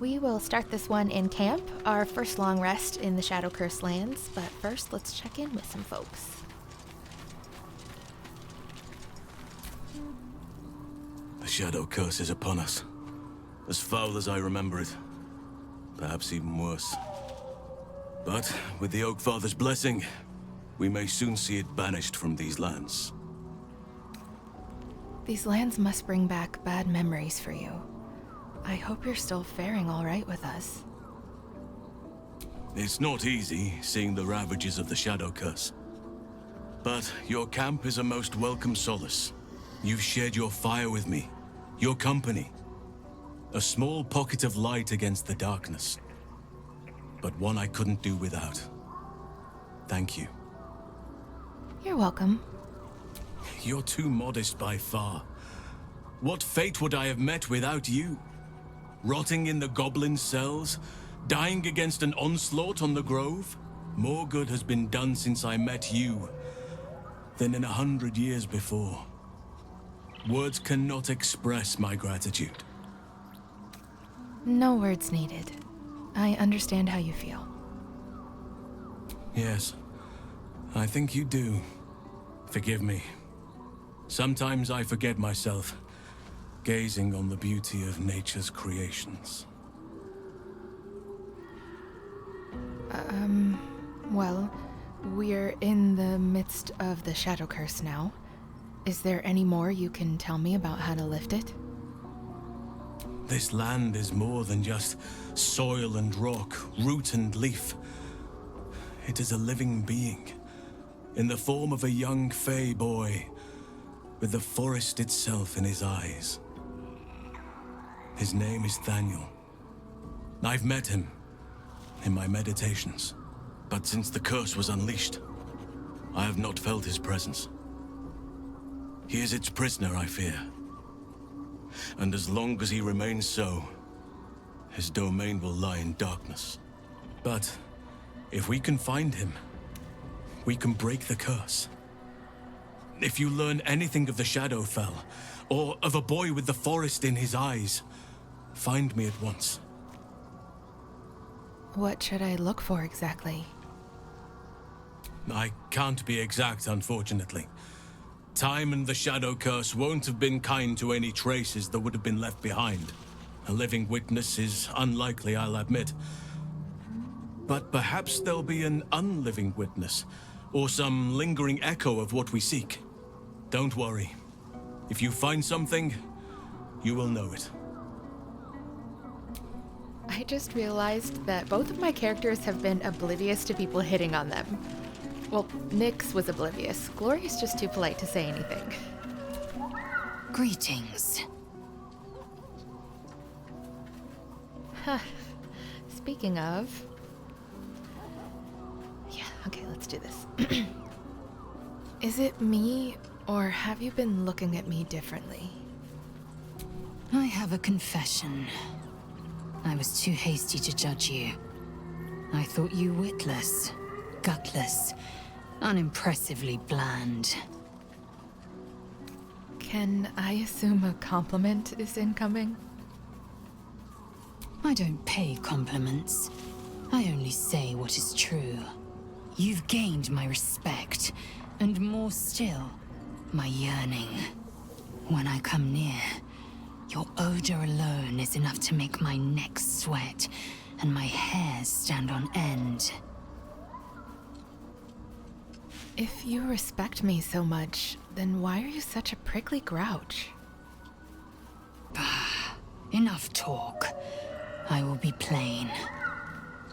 We will start this one in camp, our first long rest in the Shadow Curse lands, but first let's check in with some folks. The Shadow Curse is upon us. As foul as I remember it. Perhaps even worse. But with the Oak Father's blessing, we may soon see it banished from these lands. These lands must bring back bad memories for you. I hope you're still faring all right with us. It's not easy, seeing the ravages of the Shadow Curse. But your camp is a most welcome solace. You've shared your fire with me, your company. A small pocket of light against the darkness. But one I couldn't do without. Thank you. You're welcome. You're too modest by far. What fate would I have met without you? Rotting in the goblin cells? Dying against an onslaught on the grove? More good has been done since I met you than in 100 years before. Words cannot express my gratitude. No words needed. I understand how you feel. Yes, I think you do. Forgive me. Sometimes I forget myself, gazing on the beauty of nature's creations. Well, we're in the midst of the Shadow Curse now. Is there any more you can tell me about how to lift it? This land is more than just soil and rock, root and leaf. It is a living being, in the form of a young fey boy, with the forest itself in his eyes. His name is Thaniel. I've met him in my meditations, but since the curse was unleashed, I have not felt his presence. He is its prisoner, I fear. And as long as he remains so, his domain will lie in darkness. But if we can find him, we can break the curse. If you learn anything of the Shadowfell, or of a boy with the forest in his eyes, find me at once. What should I look for exactly? I can't be exact, unfortunately. Time and the Shadow Curse won't have been kind to any traces that would have been left behind. A living witness is unlikely, I'll admit. But perhaps there'll be an unliving witness, or some lingering echo of what we seek. Don't worry. If you find something, you will know it. I just realized that both of my characters have been oblivious to people hitting on them. Well, Nyx was oblivious. Glory's just too polite to say anything. Greetings. Speaking of... Yeah, okay, let's do this. Is it me, or have you been looking at me differently? I have a confession. I was too hasty to judge you. I thought you witless, gutless, unimpressively bland. Can I assume a compliment is incoming? I don't pay compliments. I only say what is true. You've gained my respect, and more still, my yearning. When I come near, your odor alone is enough to make my neck sweat and my hair stand on end. If you respect me so much, then why are you such a prickly grouch? Enough talk. I will be plain.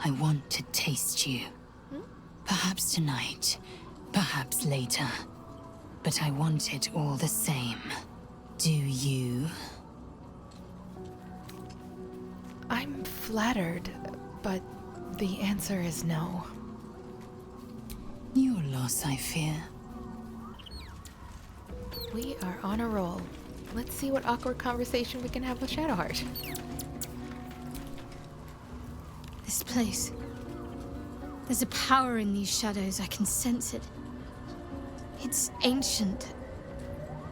I want to taste you. Perhaps tonight, perhaps later. But I want it all the same. Do you? I'm flattered, but the answer is no. Your loss, I fear. We are on a roll. Let's see what awkward conversation we can have with Shadowheart. This place. There's a power in these shadows, I can sense it. It's ancient.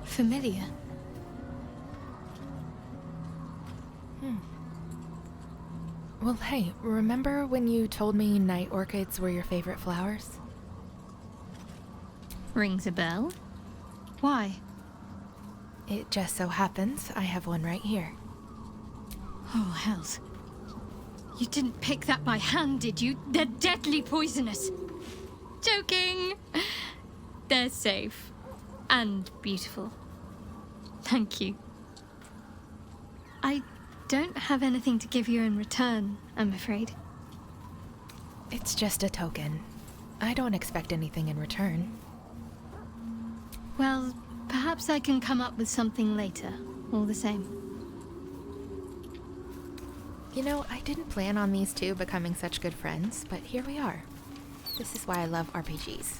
Familiar. Well, hey, remember when you told me night orchids were your favorite flowers? Rings a bell. Why? It just so happens I have one right here. Oh, hells. You didn't pick that by hand, did you? They're deadly poisonous. Joking. They're safe. And beautiful. Thank you. I don't have anything to give you in return, I'm afraid. It's just a token. I don't expect anything in return. Well, perhaps I can come up with something later, all the same. You know, I didn't plan on these two becoming such good friends, but here we are. This is why I love RPGs.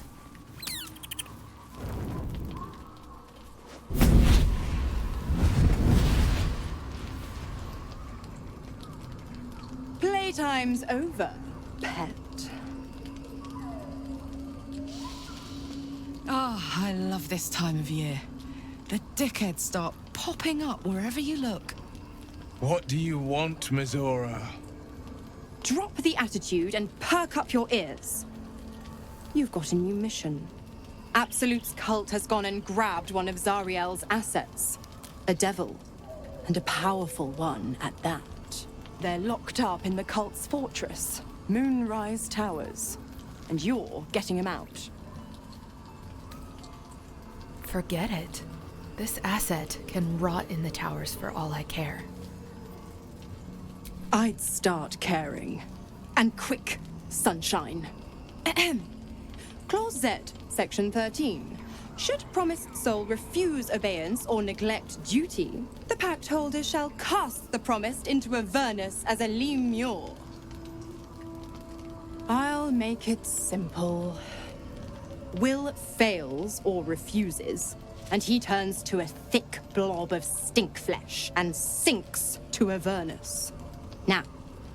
Playtime's over, pet. Oh, I love this time of year. The dickheads start popping up wherever you look. What do you want, Mizora? Drop the attitude and perk up your ears. You've got a new mission. Absolute's cult has gone and grabbed one of Zariel's assets. A devil. And a powerful one at that. They're locked up in the cult's fortress, Moonrise Towers. And you're getting them out. Forget it. This asset can rot in the towers for all I care. I'd start caring. And quick, sunshine. Ahem. Clause Z, Section 13. Should promised soul refuse obeyance or neglect duty, the pact holder shall cast the promised into Avernus as a lemure. I'll make it simple. Wyll fails or refuses, and he turns to a thick blob of stink flesh and sinks to Avernus. Now,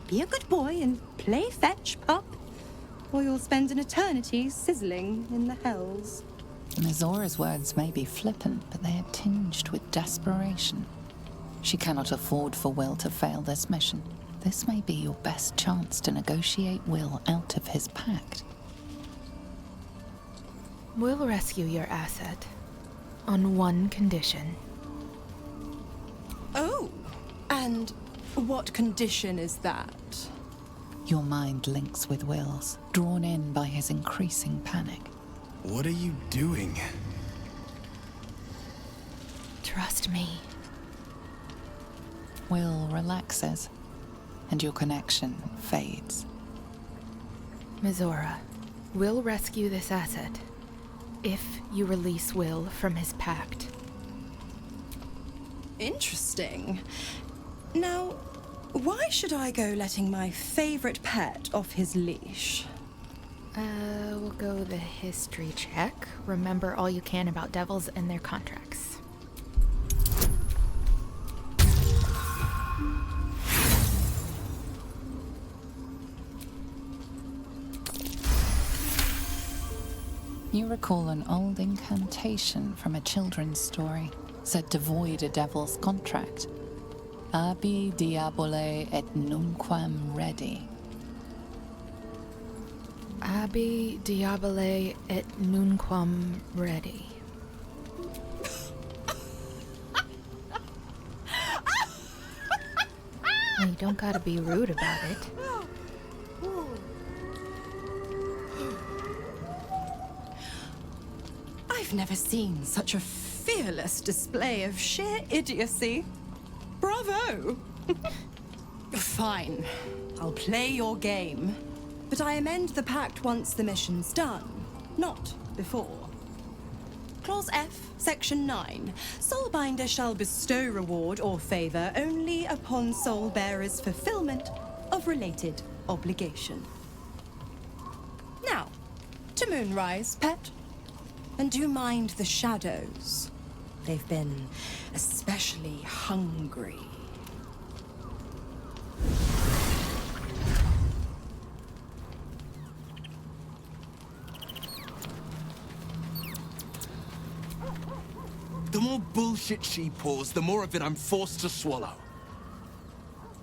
be a good boy and play fetch, pup, or you'll spend an eternity sizzling in the hells. Mizora's words may be flippant, but they are tinged with desperation. She cannot afford for Wyll to fail this mission. This may be your best chance to negotiate Wyll out of his pact. We'll rescue your asset. On one condition. Oh, and what condition is that? Your mind links with Wyll's, drawn in by his increasing panic. What are you doing? Trust me. Wyll relaxes, and your connection fades. Mizora, we'll rescue this asset. If you release Wyll from his pact. Interesting. Now, why should I go letting my favorite pet off his leash? We'll go the history check. Remember all you can about devils and their contracts. You recall an old incantation from a children's story, said to void a devil's contract. Abi diabole et nunquam redi. Abi diabole et nunquam redi. Well, you don't gotta be rude about it. I've never seen such a fearless display of sheer idiocy. Bravo! Fine, I'll play your game. But I amend the pact once the mission's done, not before. Clause F, Section 9. Soulbinder shall bestow reward or favor only upon soul bearer's fulfillment of related obligation. Now, to Moonrise, pet. And do mind the shadows. They've been especially hungry. The more bullshit she pours, the more of it I'm forced to swallow.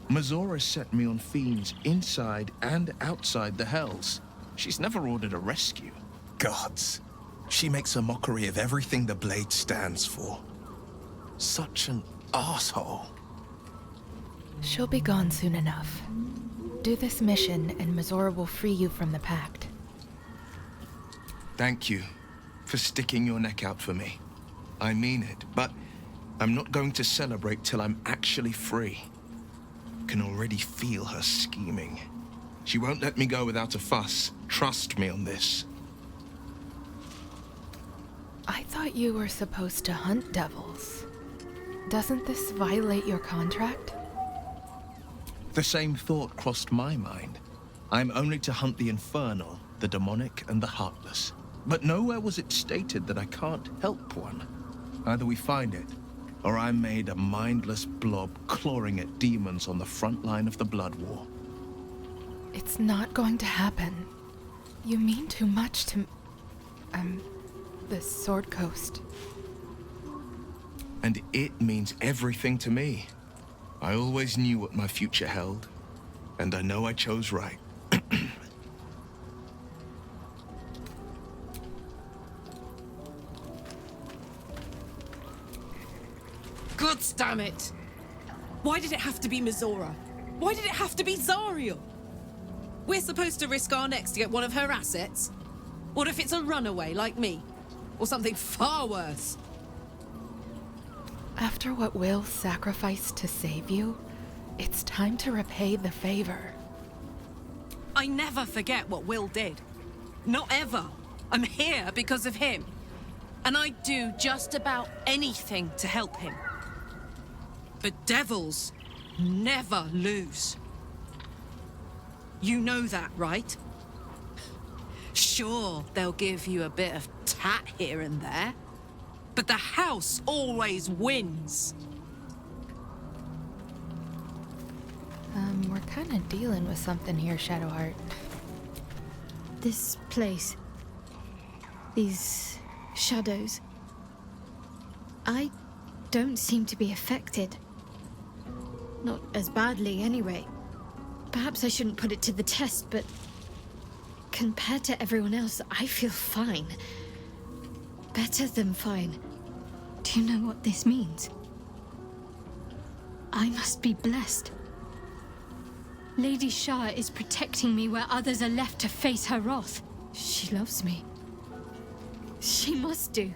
Mizora set me on fiends inside and outside the Hells. She's never ordered a rescue. Gods. She makes a mockery of everything the Blade stands for. Such an asshole. She'll be gone soon enough. Do this mission, and Mizora will free you from the pact. Thank you for sticking your neck out for me. I mean it, but I'm not going to celebrate till I'm actually free. Can already feel her scheming. She won't let me go without a fuss. Trust me on this. I thought you were supposed to hunt devils. Doesn't this violate your contract? The same thought crossed my mind. I'm only to hunt the infernal, the demonic, and the heartless. But nowhere was it stated that I can't help one. Either we find it, or I'm made a mindless blob clawing at demons on the front line of the Blood War. It's not going to happen. You mean too much to... the Sword Coast. And it means everything to me. I always knew what my future held, and I know I chose right. God damn it! Why did it have to be Mizora? Why did it have to be Zariel? We're supposed to risk our necks to get one of her assets? What if it's a runaway like me? Or something far worse? After what Wyll sacrificed to save you, it's time to repay the favor. I never forget what Wyll did. Not ever. I'm here because of him. And I'd do just about anything to help him. But devils never lose. You know that, right? Sure, they'll give you a bit of tat here and there. But the house always wins. We're kind of dealing with something here, Shadowheart. This place. These shadows. I don't seem to be affected. Not as badly, anyway. Perhaps I shouldn't put it to the test, but compared to everyone else, I feel fine. Better than fine. Do you know what this means? I must be blessed. Lady Shah is protecting me where others are left to face her wrath. She loves me. She must do.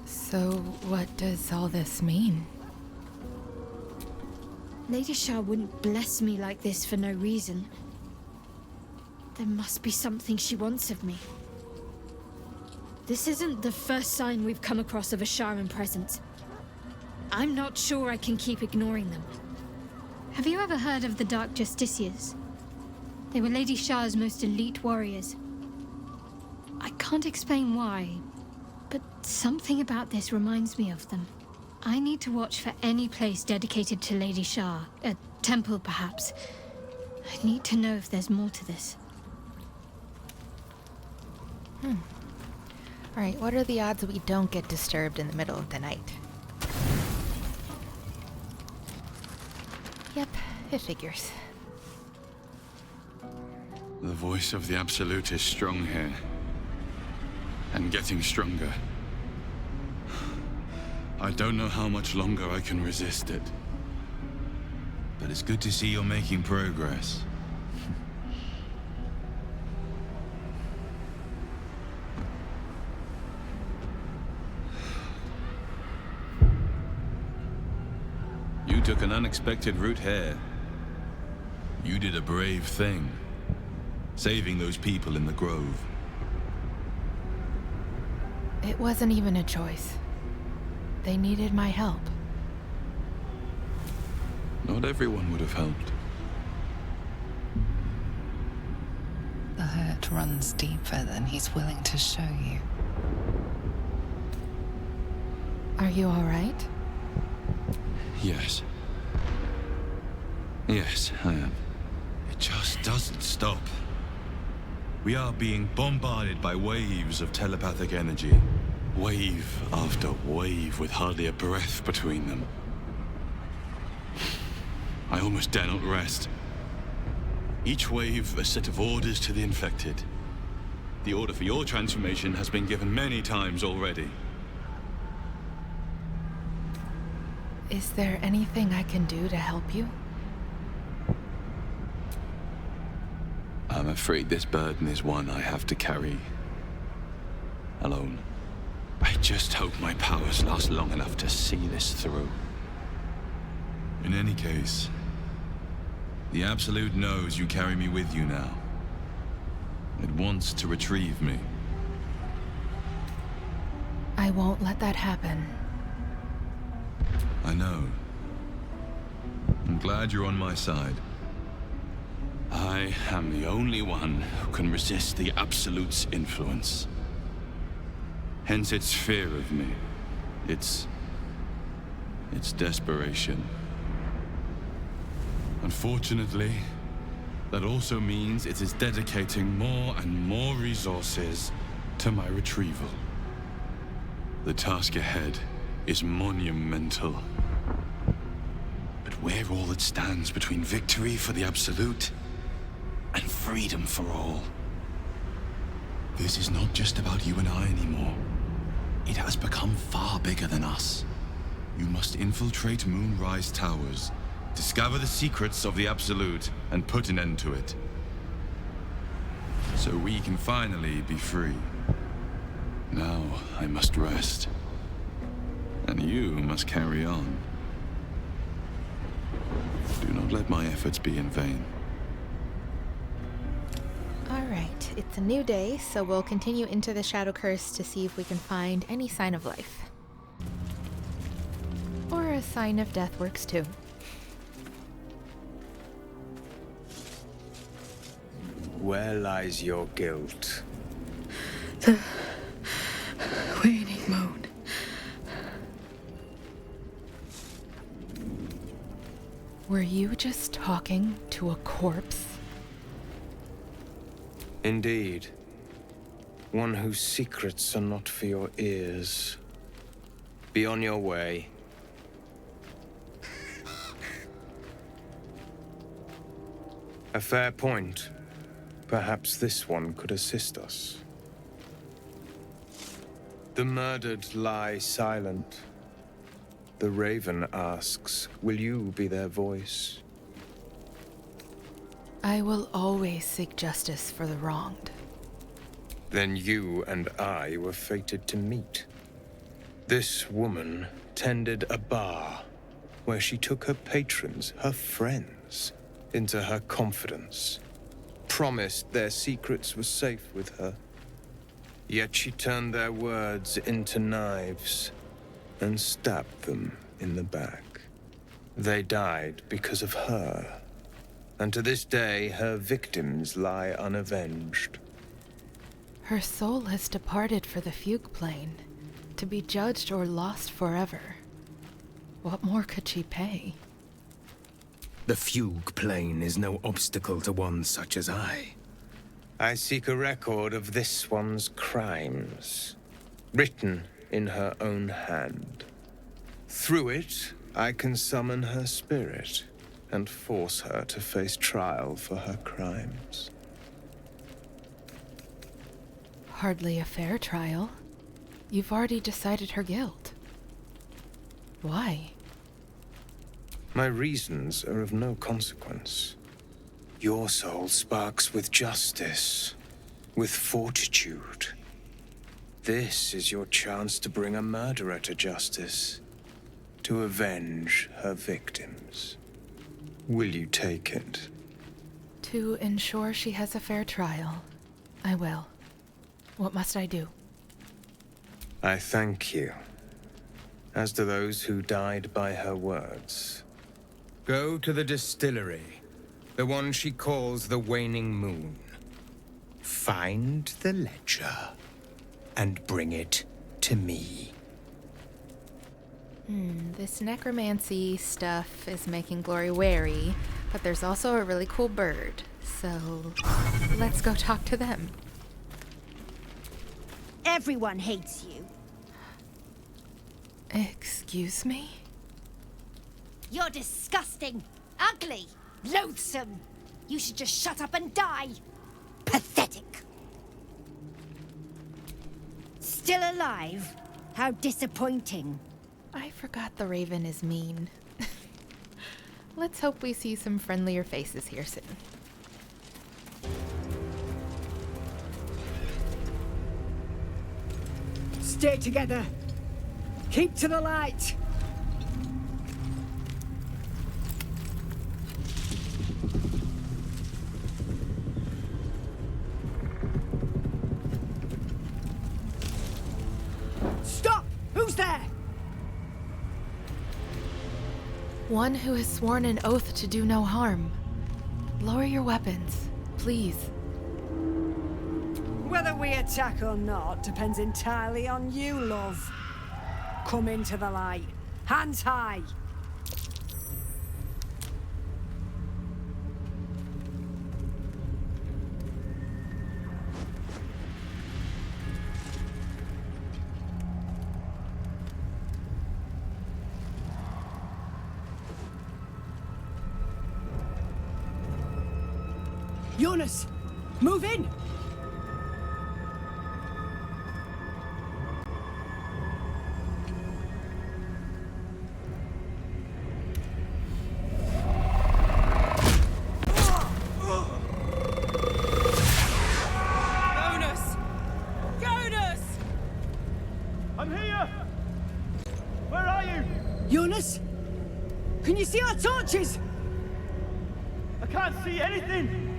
So, what does all this mean? Lady Shah wouldn't bless me like this for no reason. There must be something she wants of me. This isn't the first sign we've come across of a Sharan presence. I'm not sure I can keep ignoring them. Have you ever heard of the Dark Justiciars? They were Lady Shah's most elite warriors. I can't explain why, but something about this reminds me of them. I need to watch for any place dedicated to Lady Shah, a temple perhaps. I need to know if there's more to this. Alright, what are the odds we don't get disturbed in the middle of the night? Yep, it figures. The voice of the Absolute is strong here. And getting stronger. I don't know how much longer I can resist it. But it's good to see you're making progress. You took an unexpected route here. You did a brave thing. Saving those people in the grove. It wasn't even a choice. They needed my help. Not everyone would have helped. The hurt runs deeper than he's willing to show you. Are you alright? Yes. Yes, I am. It just doesn't stop. We are being bombarded by waves of telepathic energy. Wave after wave with hardly a breath between them. I almost dare not rest. Each wave, a set of orders to the infected. The order for your transformation has been given many times already. Is there anything I can do to help you? I'm afraid this burden is one I have to carry alone. I just hope my powers last long enough to see this through. In any case, the Absolute knows you carry me with you now. It wants to retrieve me. I won't let that happen. I know. I'm glad you're on my side. I am the only one who can resist the Absolute's influence. Hence its fear of me. Its desperation. Unfortunately, that also means it is dedicating more and more resources to my retrieval. The task ahead is monumental. But we're all that stands between victory for the Absolute and freedom for all. This is not just about you and I anymore. It has become far bigger than us. You must infiltrate Moonrise Towers, discover the secrets of the Absolute, and put an end to it. So we can finally be free. Now I must rest. And you must carry on. Do not let my efforts be in vain. Alright, it's a new day, so we'll continue into the Shadow Curse to see if we can find any sign of life. Or a sign of death works too. Where lies your guilt? The waning moon. Were you just talking to a corpse? Indeed. One whose secrets are not for your ears. Be on your way. A fair point. Perhaps this one could assist us. The murdered lie silent. The raven asks, will you be their voice? I will always seek justice for the wronged. Then you and I were fated to meet. This woman tended a bar where she took her patrons, her friends, into her confidence. Promised their secrets were safe with her. Yet she turned their words into knives and stabbed them in the back. They died because of her. And to this day, her victims lie unavenged. Her soul has departed for the fugue plane, to be judged or lost forever. What more could she pay? The fugue plane is no obstacle to one such as I. I seek a record of this one's crimes, written in her own hand. Through it, I can summon her spirit and force her to face trial for her crimes. Hardly a fair trial. You've already decided her guilt. Why? My reasons are of no consequence. Your soul sparks with justice, with fortitude. This is your chance to bring a murderer to justice, to avenge her victims. Will you take it? To ensure she has a fair trial, I will. What must I do? I thank you, as do those who died by her words. Go to the distillery, the one she calls the Waning Moon. Find the ledger, and bring it to me. This necromancy stuff is making Glory wary, but there's also a really cool bird, so let's go talk to them. Everyone hates you. Excuse me? You're disgusting. ugly, loathsome. You should just shut up and die. Pathetic. Still alive? How disappointing. I forgot the Raven is mean. Let's hope we see some friendlier faces here soon. Stay together. Keep to the light. Stop! Who's there? One who has sworn an oath to do no harm. Lower your weapons, please. Whether we attack or not depends entirely on you, love. Come into the light. Hands high. Jonas, move in! Jonas! Jonas! I'm here! Where are you? Jonas? Can you see our torches? I can't see anything!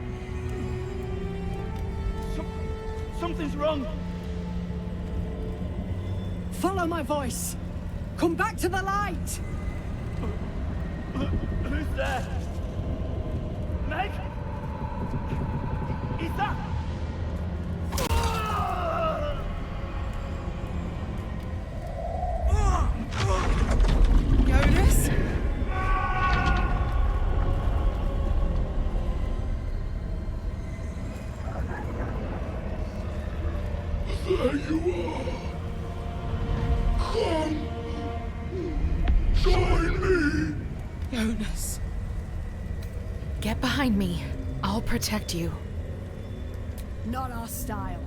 Something's wrong. Follow my voice. Come back to the light. Who's there? Meg? Is that? Jonas? There you are. Come. Join me. Jonas. Get behind me. I'll protect you. Not our style.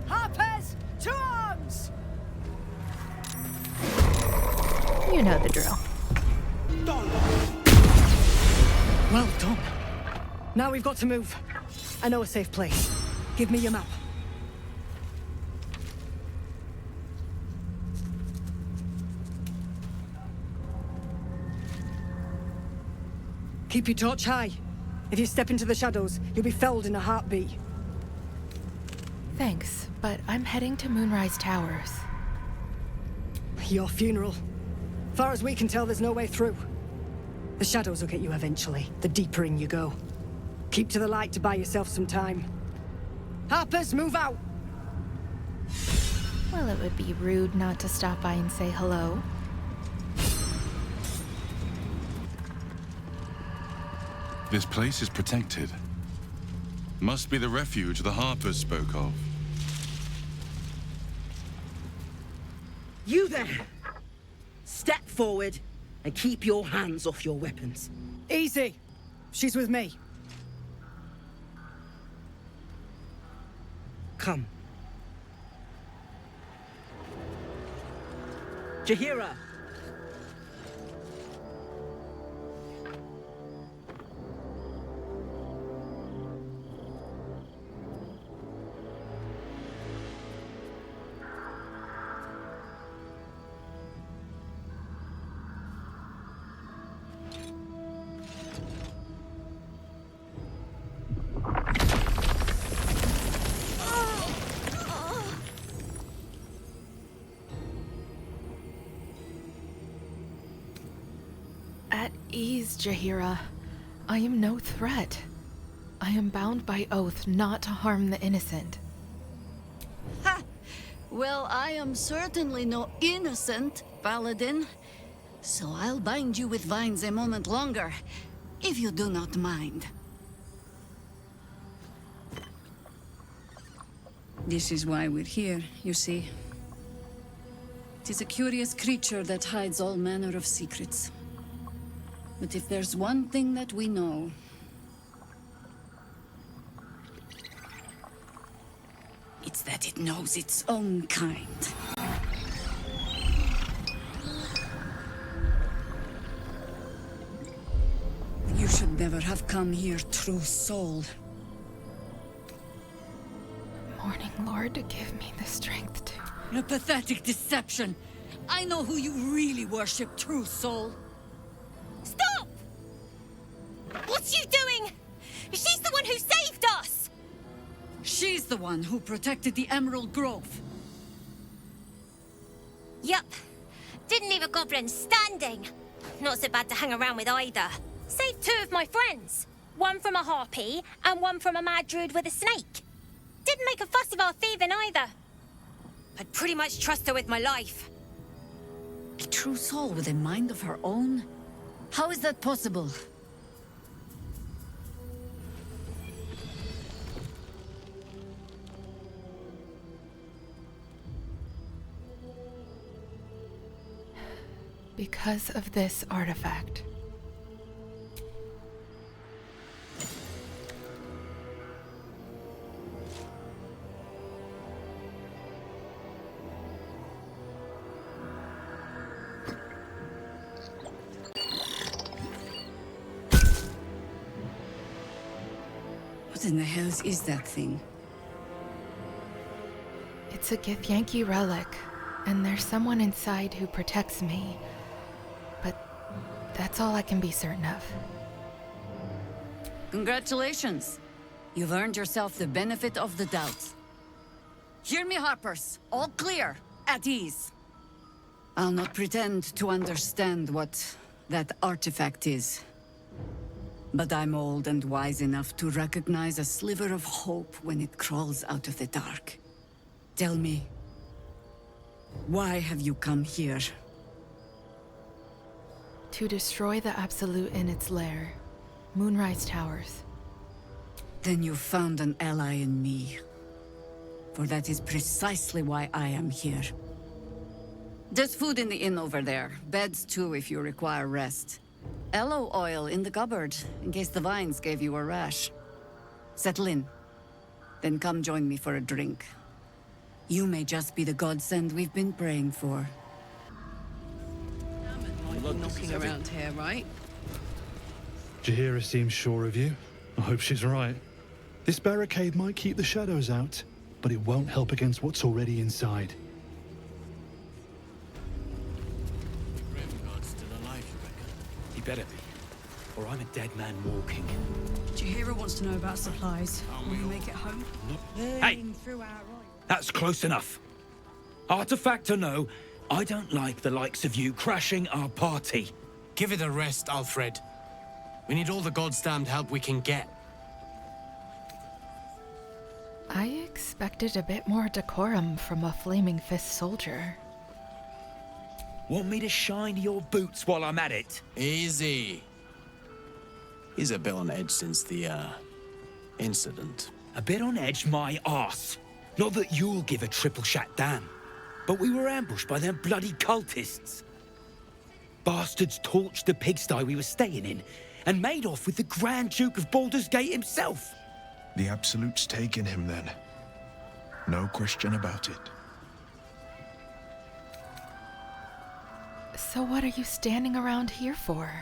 Harpers, to arms! You know the drill. Well done. Now we've got to move. I know a safe place. Give me your map. Keep your torch high. If you step into the shadows, you'll be felled in a heartbeat. Thanks, but I'm heading to Moonrise Towers. Your funeral. Far as we can tell, there's no way through. The shadows will get you eventually, the deeper in you go. Keep to the light to buy yourself some time. Harpers, move out! Well, it would be rude not to stop by and say hello. This place is protected. Must be the refuge the Harpers spoke of. You there! Step forward and keep your hands off your weapons. Easy. She's with me. Come. Jahira! At ease, Jahira. I am no threat. I am bound by oath not to harm the innocent. Ha! Well, I am certainly no innocent, Paladin. So I'll bind you with vines a moment longer, if you do not mind. This is why we're here, you see. 'Tis a curious creature that hides all manner of secrets. But if there's one thing that we know, it's that it knows its own kind. You should never have come here, true soul. Morning Lord, give me the strength to... A pathetic deception. I know who you really worship, true soul. Stop! What's you doing? She's the one who saved us! She's the one who protected the Emerald Grove. Yup. Didn't leave a goblin standing. Not so bad to hang around with either. Saved 2 of my friends. One from a harpy, and one from a mad druid with a snake. Didn't make a fuss of our thieving either. I'd pretty much trust her with my life. A true soul with a mind of her own? How is that possible? Because of this artifact. What in the hells is that thing? It's a Githyanki relic, and there's someone inside who protects me. But that's all I can be certain of. Congratulations. You've earned yourself the benefit of the doubt. Hear me, Harpers. All clear. At ease. I'll not pretend to understand what that artifact is. But I'm old and wise enough to recognize a sliver of hope when it crawls out of the dark. Tell me, why have you come here? To destroy the Absolute in its lair, Moonrise Towers. Then you found an ally in me. For that is precisely why I am here. There's food in the inn over there. Beds too if you require rest. Aloe oil in the cupboard, in case the vines gave you a rash. Settle in. Then come join me for a drink. You may just be the godsend we've been praying for. Knocking around here, right? Jaheira seems sure of you. I hope she's right. This barricade might keep the shadows out, but it won't help against what's already inside. Ravengard's still alive, you reckon? He better be, or I'm a dead man walking. Jaheira wants to know about supplies. Will you make it home? Hey! That's close enough. Artifact or no, I don't like the likes of you crashing our party. Give it a rest, Alfred. We need all the goddamned help we can get. I expected a bit more decorum from a Flaming Fist soldier. Want me to shine your boots while I'm at it? Easy. He's a bit on edge since the, incident. A bit on edge, my arse. Not that you'll give a triple shot damn. But we were ambushed by them bloody cultists. Bastards torched the pigsty we were staying in and made off with the Grand Duke of Baldur's Gate himself. The Absolute's taken him then. No question about it. So what are you standing around here for?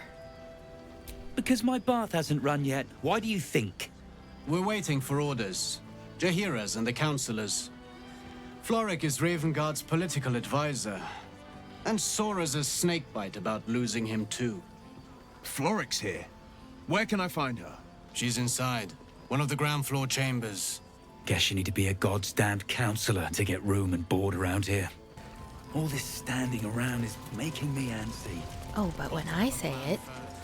Because my bath hasn't run yet. Why do you think? We're waiting for orders. Jaheira's and the councillors. Floric is Ravengard's political advisor. And Sora's a snakebite about losing him too. Floric's here. Where can I find her? She's inside. One of the ground floor chambers. Guess you need to be a goddamned councillor to get room and board around here. All this standing around is making me antsy. Oh, but when I say it,